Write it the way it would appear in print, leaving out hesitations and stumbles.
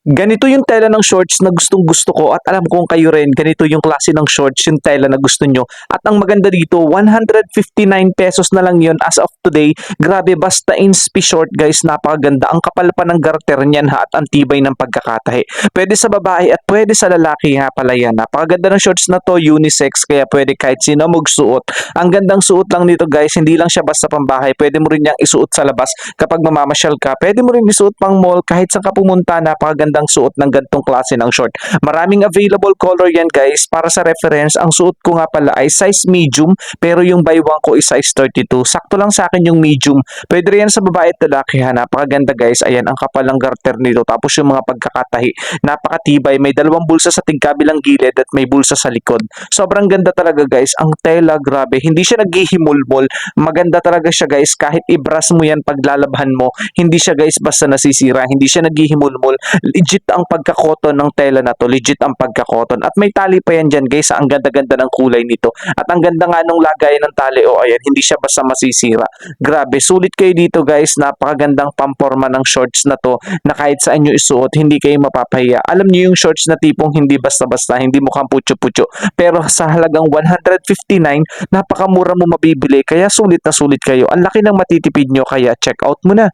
Ganito yung tela ng shorts na gustong-gusto ko at alam kong kayo rin, ganito yung klase ng shorts, yung tela na gusto nyo. At ang maganda dito, 159 pesos na lang yun as of today. Grabe, basta inspi short guys, napakaganda. Ang kapal pa ng garter niyan ha, at ang tibay ng pagkakatahi. Pwede sa babae at pwede sa lalaki nga pala yan. Napakaganda ng shorts na to, unisex, kaya pwede kahit sino magsuot. Ang gandang suot lang nito guys, hindi lang siya basta pambahay. Pwede mo rin niyang isuot sa labas kapag mamamasyal ka. Pwede mo rin isuot pang mall kahit saan ka pumunta. Napakagandang suot ng gantong klase ng short. Maraming available color yan guys. Para sa reference, ang suot ko nga pala ay size medium pero yung buy one ko is size 32. Sakto lang sa akin yung medium. Pwede rin yan sa babae at lalaki ha. Napakaganda guys. Ayan, ang kapal ng garter nito. Tapos yung mga pagkakatahi. Napakatibay. May dalawang bulsa sa tigkabilang gilid at may bulsa sa likod. Sobrang ganda talaga guys. Ang tela, grabe. Hindi siya naghihimulmol. Maganda talaga siya guys. Kahit ibras mo yan paglalabhan mo, hindi siya guys basta nasisira. Hindi siya naghihimulmol. Legit ang pagka-cotton ng tela na to. Legit ang pagka-cotton. At may tali pa yan dyan guys. Ang ganda-ganda ng kulay nito. At ang ganda nga nung lagay ng tali. O ayan, hindi siya basta masisira. Grabe, sulit kayo dito guys. Napakagandang pamporma ng shorts na to na kahit saan nyo isuot, hindi kayo mapapahiya. Alam nyo yung shorts na tipong hindi basta-basta, hindi mukhang putyo-putyo. Pero sa halagang 159, napakamura mo mabibili. Kaya sulit na sulit kayo. Ang laki ng matitipid nyo. Kaya check out mo na.